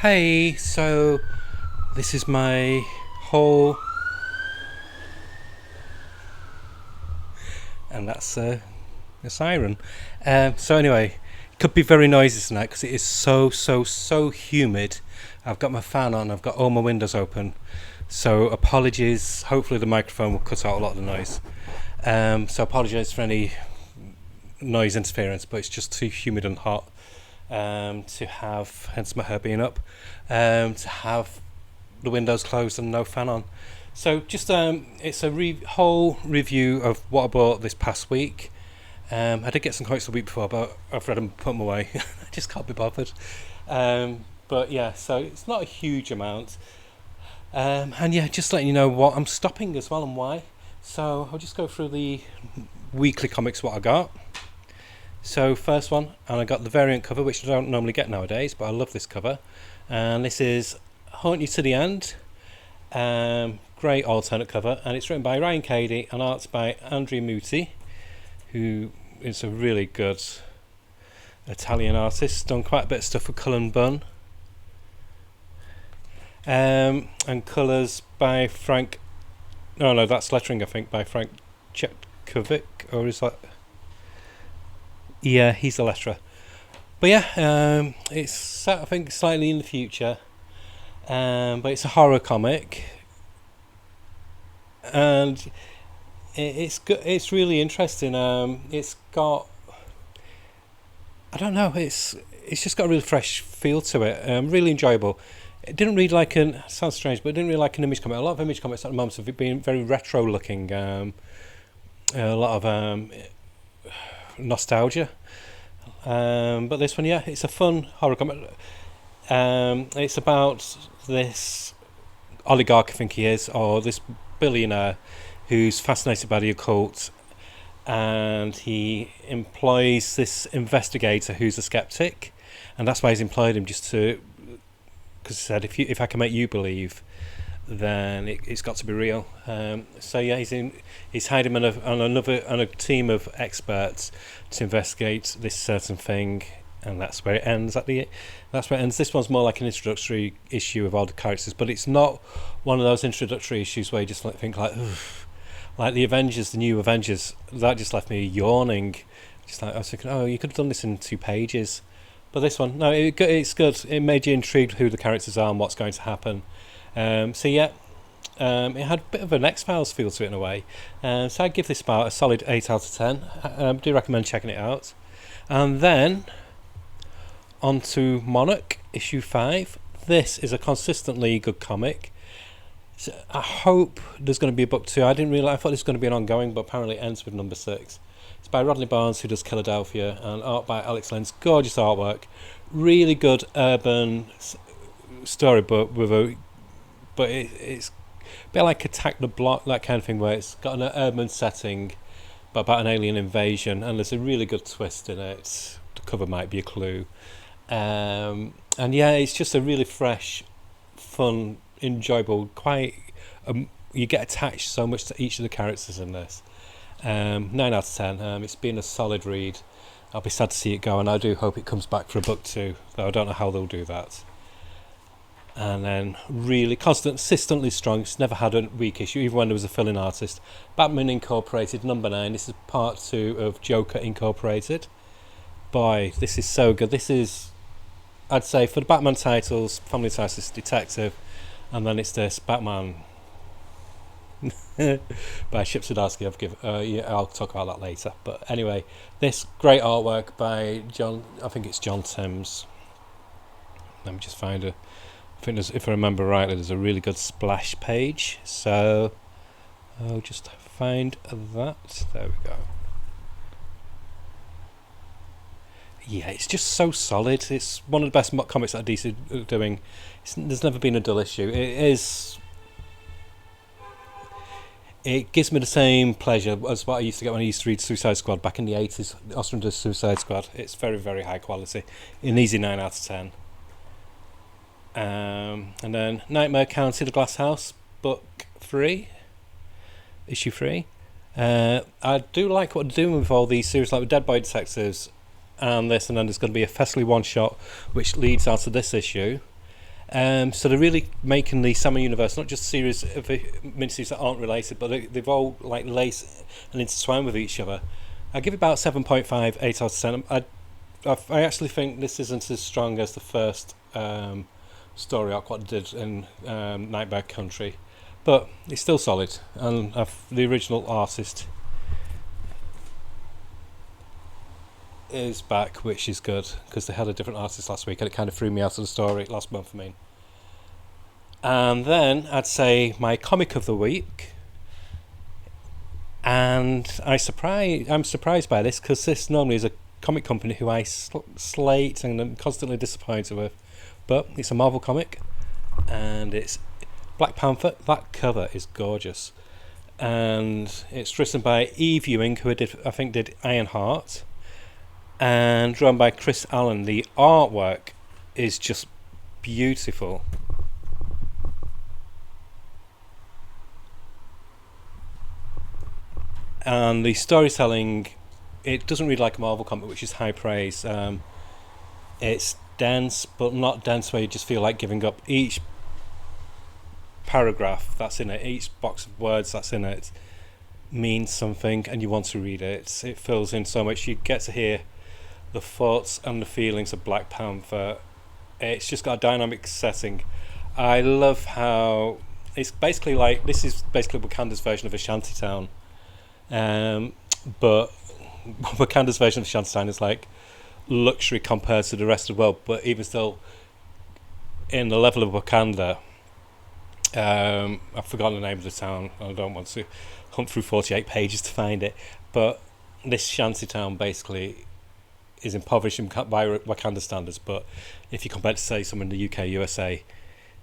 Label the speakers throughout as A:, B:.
A: Hey, so this is my whole, and that's a siren. So anyway, it could be very noisy tonight because it is so humid. I've got my fan on. I've got all my windows open. So apologies. Hopefully the microphone will cut out a lot of the noise. So apologize for any noise interference, but it's just too humid and hot to have, hence my hair being up, to have the windows closed and no fan on. So just it's a whole review of what I bought this past week. I did get some comics the week before, but I've read them, put them away. I just can't be bothered. But yeah, so it's not a huge amount. And yeah, just letting you know what I'm stopping as well and why. So I'll just go through the weekly comics what I got. So first one, and I got the variant cover, which I don't normally get nowadays, but I love this cover. And this is Haunt You to the End. Great alternate cover, and it's written by Ryan Cady and arts by Andrea Muti, who is a really good Italian artist. Done quite a bit of stuff for Cullen Bunn. And colours by Frank. No, that's lettering, I think, by Frank Chetkovic, or is that? Yeah, he's the letterer. But yeah, it's set, I think, slightly in the future. But it's a horror comic, and it's good. It's really interesting. It's got, I don't know, it's just got a really fresh feel to it. Really enjoyable. It didn't read like an, sounds strange, but it didn't read like an image comic. A lot of image comics at the moment have been very retro looking. A lot of nostalgia. But this one, yeah, it's a fun horror comic. It's about this oligarch, I think he is, or this billionaire who's fascinated by the occult, and he employs this investigator who's a skeptic, and that's why he's employed him, just to, because he said, if I can make you believe, then it's got to be real. So yeah, he's hired him on a team of experts to investigate this certain thing, and that's where it ends. That's where it ends. This one's more like an introductory issue of all the characters, but it's not one of those introductory issues where you just think like, oof. Like the Avengers, the new Avengers, that just left me yawning. Just like I was thinking, oh, you could have done this in 2 pages. But this one, no, it's good. It made you intrigued who the characters are and what's going to happen. So yeah, it had a bit of an X-Files feel to it in a way. So I'd give this about a solid 8 out of 10. I do recommend checking it out. And then on to Monarch issue 5. This is a consistently good comic. So I hope there's going to be a book 2. I thought this was going to be an ongoing, but apparently it ends with number 6. It's by Rodney Barnes, who does Philadelphia, and art by Alex Lenz. Gorgeous artwork, really good urban storybook but it's a bit like Attack the Block, that kind of thing, where it's got an urban setting, but about an alien invasion, and there's a really good twist in it. The cover might be a clue, and yeah, it's just a really fresh, fun, enjoyable. You get attached so much to each of the characters in this. 9 out of 10. It's been a solid read. I'll be sad to see it go, and I do hope it comes back for a book 2, though I don't know how they'll do that. And then really consistently strong. It's never had a weak issue, even when there was a fill-in artist. Batman Incorporated number 9. This is part 2 of Joker Incorporated. Boy, this is so good. This is, I'd say, for the Batman titles, family titles, Detective, and then it's this Batman by Chip Zdarsky. I'll talk about that later. But anyway, this great artwork by John. I think it's John Timms. Let me just find a. I think if I remember rightly, there's a really good splash page. So I'll just find that. There we go. Yeah, it's just so solid. It's one of the best comics that DC are doing. There's never been a dull issue. It gives me the same pleasure as what I used to get when I used to read Suicide Squad back in the 80s. Ostrander Suicide Squad. It's very, very high quality. An easy 9 out of 10. And then Nightmare County, The Glass House, book 3, issue 3. I do like what they're doing with all these series, like with Dead Boy Detectives and this, and then there's going to be a Festly one-shot which leads out to this issue. So they're really making the Salmon universe not just a series of miniseries that aren't related, but they've all like laced and intertwined with each other. I give it about 7.5, 8 out of 10. I actually think this isn't as strong as the first story arc what did in Nightmare Country, but it's still solid. And the original artist is back, which is good because they had a different artist last week, and it kind of threw me out of the story last month. I mean, and then I'd say my comic of the week, and I'm surprised by this because this normally is a comic company who I slate and I'm constantly disappointed with, but it's a Marvel comic, and it's Black Panther. That cover is gorgeous, and it's written by Eve Ewing, who did Ironheart, and drawn by Chris Allen. The artwork is just beautiful. And the storytelling, it doesn't read like a Marvel comic, which is high praise. It's dense, but not dense where you just feel like giving up. Each paragraph that's in it, each box of words that's in it, means something, and you want to read it. It fills in so much. You get to hear the thoughts and the feelings of Black Panther. It's just got a dynamic setting. I love how it's basically like, this is basically Wakanda's version of a shantytown, but Wakanda's version of shantytown is like luxury compared to the rest of the world, but even still in the level of Wakanda, I've forgotten the name of the town. I don't want to hunt through 48 pages to find it, but this shantytown basically is impoverished by Wakanda standards, but if you compare it to say somewhere in the UK, USA,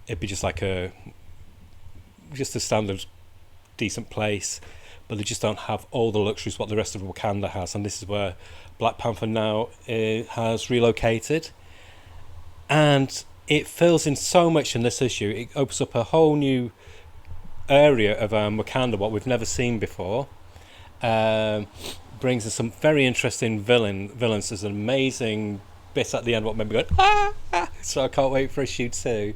A: it'd be just a standard decent place, but they just don't have all the luxuries what the rest of Wakanda has, and this is where Black Panther now has relocated, and it fills in so much in this issue. It opens up a whole new area of Wakanda, what we've never seen before. Brings us some very interesting villains. There's an amazing bit at the end what made me go so I can't wait for issue 2.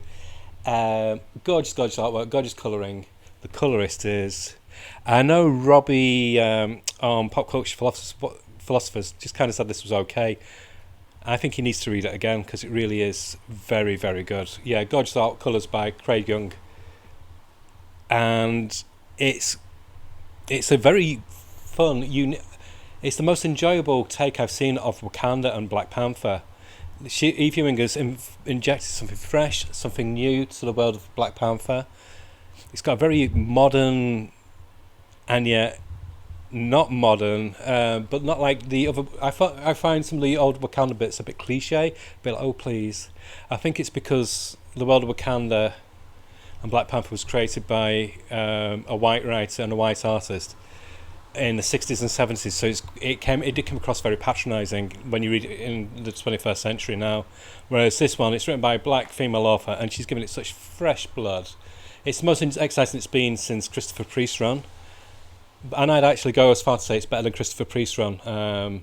A: Gorgeous artwork, gorgeous colouring. The colourist is, I know Robbie on Pop Culture Philosophers just kind of said this was okay. I think he needs to read it again because it really is very, very good. Yeah, gorgeous art colours by Craig Young, and it's a very fun, it's the most enjoyable take I've seen of Wakanda and Black Panther. Eve Ewing has injected something fresh, something new to the world of Black Panther. It's got a very modern, and yet not modern, but not like the other. I find some of the old Wakanda bits a bit cliche, a bit like, oh please. I think it's because the world of Wakanda and Black Panther was created by a white writer and a white artist in the 60s and 70s, so it did come across very patronising when you read it in the 21st century now, whereas this one, it's written by a black female author and she's given it such fresh blood. It's the most exciting it's been since Christopher Priest's run, and I'd actually go as far to say it's better than Christopher Priest's run.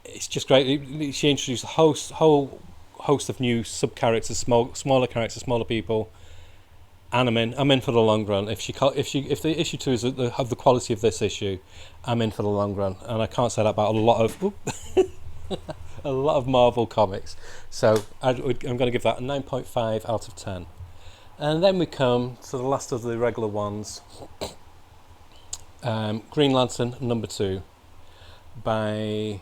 A: It's just great. She introduced a whole host of new sub-characters, smaller characters, smaller people, and I'm in for the long run. If the issue 2 is of the quality of this issue, I'm in for the long run, and I can't say that about a lot of Marvel comics. So I'm going to give that a 9.5 out of 10. And then we come to the last of the regular ones, Green Lantern number 2 by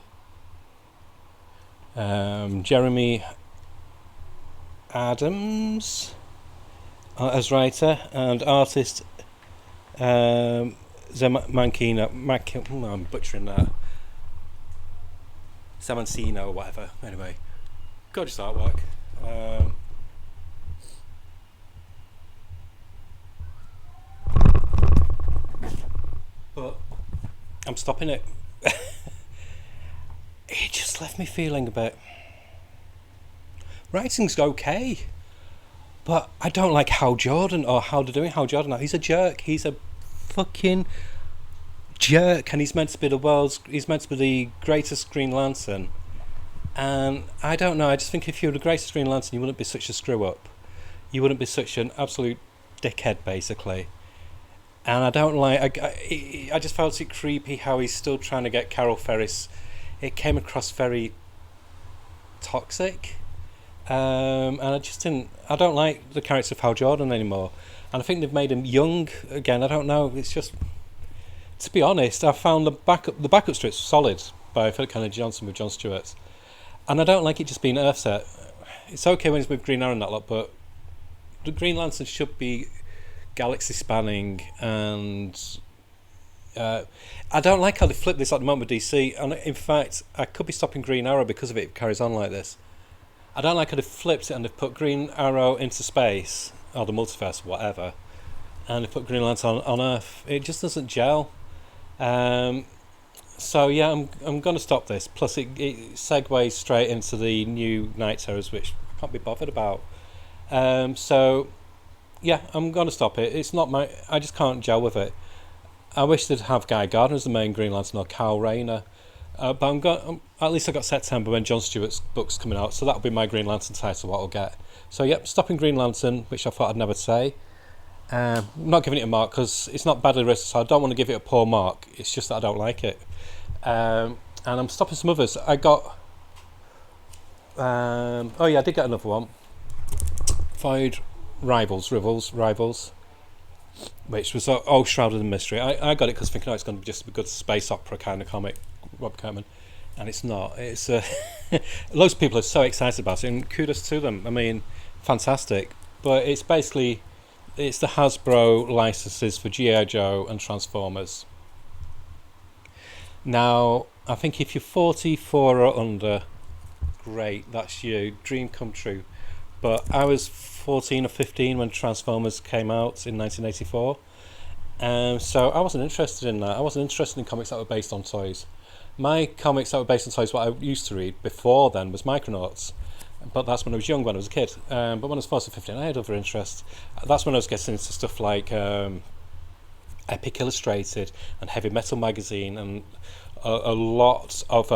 A: Jeremy Adams as writer, and artist Zemankina, I'm butchering that, Zamancino or whatever. Anyway, gorgeous artwork. But I'm stopping it. It just left me feeling a bit. Writing's okay, but I don't like Hal Jordan or how they're doing Hal Jordan now. He's a jerk. He's a fucking jerk, and he's meant to be the greatest Green Lantern. And I don't know. I just think if you were the greatest Green Lantern, you wouldn't be such a screw up. you wouldn't be such an absolute dickhead, basically. And I don't like. I just felt it creepy how he's still trying to get Carol Ferris. It came across very toxic, and I just didn't. I don't like the character of Hal Jordan anymore, and I think they've made him young again. I don't know. It's just, to be honest, I found the backup strips solid by Philip Kennedy Johnson with Jon Stewart, and I don't like it just being Earthset. It's okay when it's with Green Arrow and that lot, but the Green Lantern should be galaxy spanning, and I don't like how they flip this at the moment with DC, and in fact I could be stopping Green Arrow because of it if it carries on like this. I don't like how they flipped it and they've put Green Arrow into space, or the multiverse, whatever, and they put Green Lantern on Earth. It just doesn't gel. So yeah, I'm going to stop this. Plus it segues straight into the new Night Terrors, which I can't be bothered about. So yeah, I'm going to stop it. It's not my. I just can't gel with it. I wish they'd have Guy Gardner as the main Green Lantern or Kyle Rayner. But at least I got September when Jon Stewart's book's coming out, so that'll be my Green Lantern title, what I'll get. So yep, stopping Green Lantern, which I thought I'd never say. I'm not giving it a mark because it's not badly written, so I don't want to give it a poor mark. It's just that I don't like it. And I'm stopping some others. I got. I did get another one. Void Rivals, which was all shrouded in mystery. I got it because thinking, it's going to be just a good space opera kind of comic, Rob Kirkman, and it's not. It's loads of people are so excited about it, and kudos to them. I mean, fantastic. But it's basically the Hasbro licenses for G.I. Joe and Transformers. Now, I think if you're 44 or under, great, that's you, dream come true. But I was 14 or 15 when Transformers came out in 1984. So I wasn't interested in that. I wasn't interested in comics that were based on toys. My comics that were based on toys, what I used to read before then, was Micronauts. But that's when I was young, when I was a kid. But when I was 14 or 15, I had other interests. That's when I was getting into stuff like Epic Illustrated and Heavy Metal Magazine and a lot of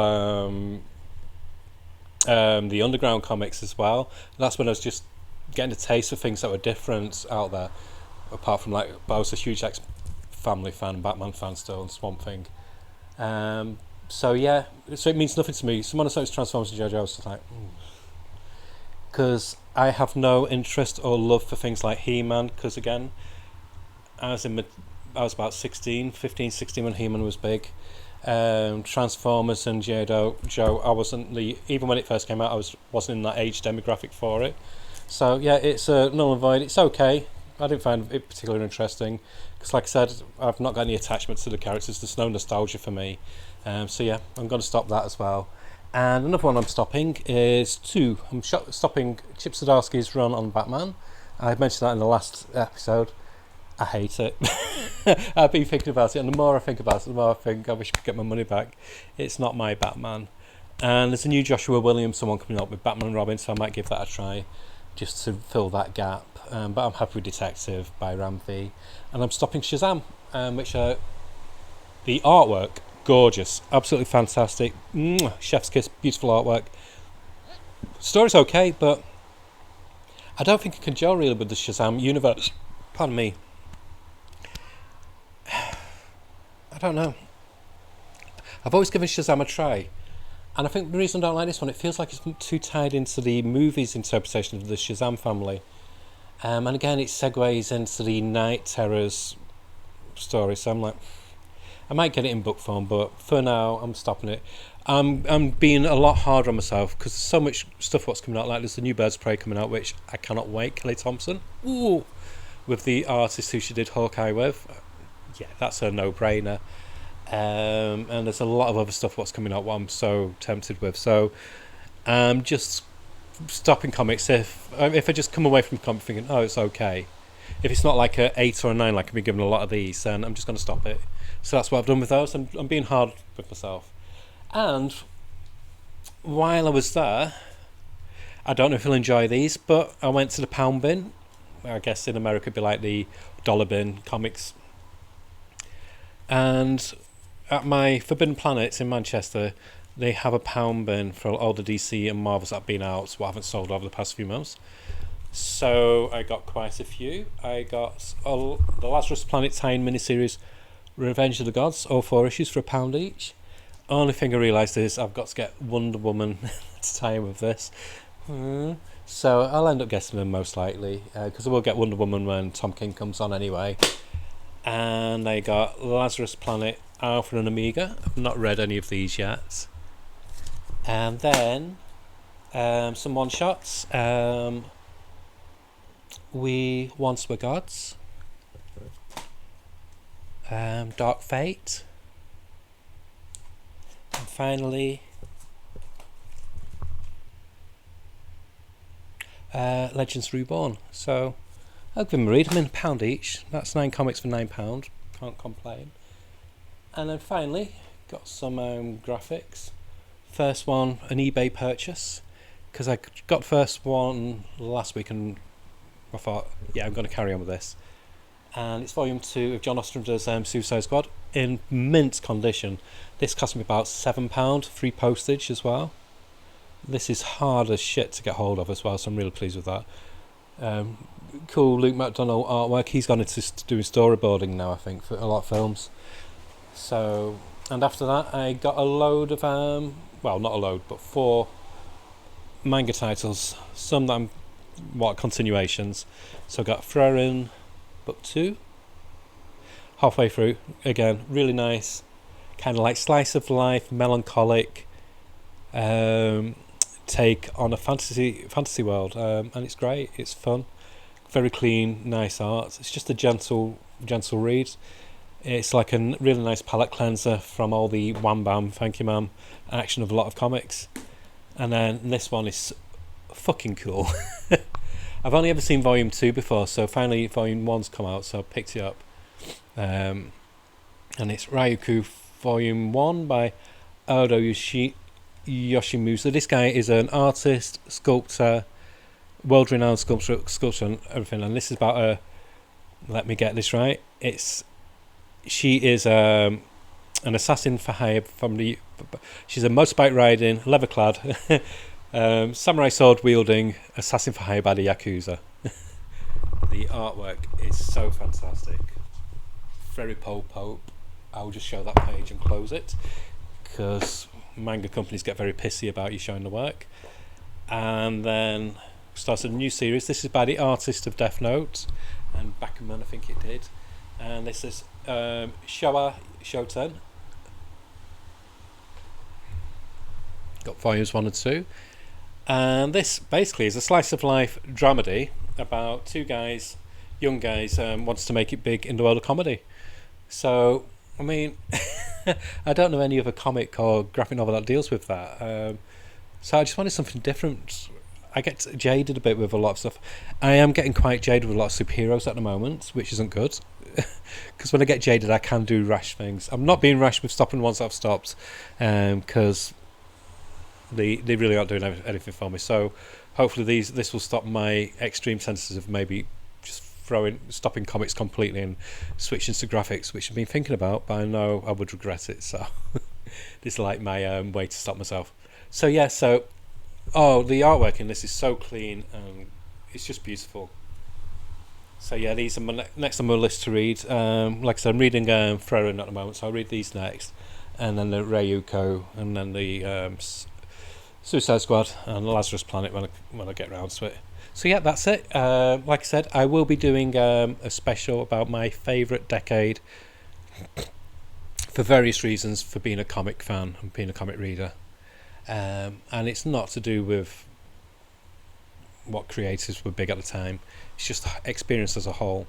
A: the underground comics as well. That's when I was just getting a taste for things that were different out there. Apart from but I was a huge X-Family fan, Batman fan still, and Swamp Thing. So yeah, so it means nothing to me. Someone says Transformers and JoJo, I was just like, because I have no interest or love for things like He-Man. Because again, I was about 15, 16 when He-Man was big. Transformers and Joe, I wasn't even when it first came out, wasn't in that age demographic for it. So yeah, it's null and void. It's okay. I didn't find it particularly interesting because, like I said, I've not got any attachment to the characters. There's no nostalgia for me. So yeah, I'm going to stop that as well. And another one I'm stopping is I'm stopping Chip Zdarsky's run on Batman. I mentioned that in the last episode. I hate it. I've been thinking about it, and the more I think about it, the more I think I wish I could get my money back. It's not my Batman. And there's a new Joshua Williams one coming up with Batman and Robin, so I might give that a try just to fill that gap. But I'm happy with Detective by Ram V. And I'm stopping Shazam, which the artwork, gorgeous, absolutely fantastic. Chef's kiss, beautiful artwork. Story's okay, but I don't think it can gel really with the Shazam universe. Pardon me. I don't know. I've always given Shazam a try, and I think the reason I don't like this one, it feels like it's too tied into the movie's interpretation of the Shazam family, and again it segues into the Night Terrors story. So I'm like, I might get it in book form, but for now I'm stopping it. I'm being a lot harder on myself because there's so much stuff what's coming out. Like there's the new Birds of Prey coming out, which I cannot wait. Kelly Thompson, with the artist who she did Hawkeye with. Yeah, that's a no-brainer. And there's a lot of other stuff what's coming out what I'm so tempted with. So I'm just stopping comics if I just come away from the comic thinking, oh, it's okay. If it's not like a 8 or a 9 like I've been given a lot of these, then I'm just going to stop it. So that's what I've done with those. I'm being hard with myself. And while I was there, I don't know if you'll enjoy these, but I went to the pound bin. I guess in America it'd be like the dollar bin comics. And at my Forbidden Planets in Manchester, they have a pound bin for all the DC and Marvels that have been out, what I haven't sold over the past few months. So I got quite a few. I got the Lazarus Planet tie-in miniseries, Revenge of the Gods, all 4 issues for £1 each. Only thing I realised is I've got to get Wonder Woman to tie in with this. So I'll end up getting them most likely, because I will get Wonder Woman when Tom King comes on anyway. And I got Lazarus Planet, Alpha and Omega. I've not read any of these yet. And then some one-shots. We Once Were Gods. Dark Fate. And finally, Legends Reborn. So I'll give them a read. I'm in £1 each. That's 9 comics for £9. Can't complain. And then finally, got some graphics. First one, an eBay purchase, because I got the first one last week and I thought, yeah, I'm going to carry on with this. And it's volume 2 of John Ostrander's Suicide Squad in mint condition. This cost me about £7, free postage as well. This is hard as shit to get hold of as well, so I'm really pleased with that. Cool Luke McDonnell artwork. He's gone into doing storyboarding now, I think, for a lot of films. So, and after that I got a load of well, not a load, but 4 manga titles. Some that I'm continuations. So I got Frieren book 2, halfway through. Again, really nice, kind of like slice of life, melancholic take on a fantasy world, and it's great. It's fun, very clean, nice art. It's just a gentle read. It's like a really nice palette cleanser from all the wham bam, thank you ma'am action of a lot of comics. And then this one is fucking cool. I've only ever seen volume 2 before, so finally volume 1's come out, so I picked it up. And it's Ryuku volume 1 by Odo Yoshimusa. This guy is an artist, sculptor, world-renowned sculptor and everything. And this is about a, let me get this right, she is an assassin for hire from the. She's a motorbike riding, leather clad, samurai sword wielding assassin for hire by the Yakuza. The artwork is so fantastic, very Pope. I'll just show that page and close it, because manga companies get very pissy about you showing the work. And then starts a new series. This is by the artist of Death Note and Bakuman, I think it did. And this is Showa Shoten. Got volumes 1 and 2. And this basically is a slice of life dramedy about 2 guys, young guys, wants to make it big in the world of comedy. So, I mean, I don't know any other comic or graphic novel that deals with that. So I just wanted something different. I get jaded a bit with a lot of stuff. I am getting quite jaded with a lot of superheroes at the moment, which isn't good. Because when I get jaded, I can do rash things. I'm not being rash with stopping once I've stopped, because they really aren't doing anything for me. So hopefully this will stop my extreme tendencies of maybe just stopping comics completely and switching to graphics, which I've been thinking about, but I know I would regret it. So this is like my way to stop myself. So yeah, the artwork in this is so clean and it's just beautiful. So yeah, these are my next on my list to read. Like I said, I'm reading Frieren at the moment, so I'll read these next, and then the Ryuko, and then the Suicide Squad and the Lazarus Planet when I get around to it. So yeah, that's it. Like I said, I will be doing a special about my favourite decade for various reasons, for being a comic fan and being a comic reader. And it's not to do with what creators were big at the time. It's just experience as a whole.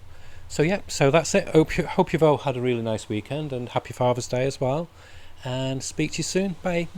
A: So yeah, so that's it. Hope you've all had a really nice weekend, and happy Father's Day as well. And speak to you soon. Bye.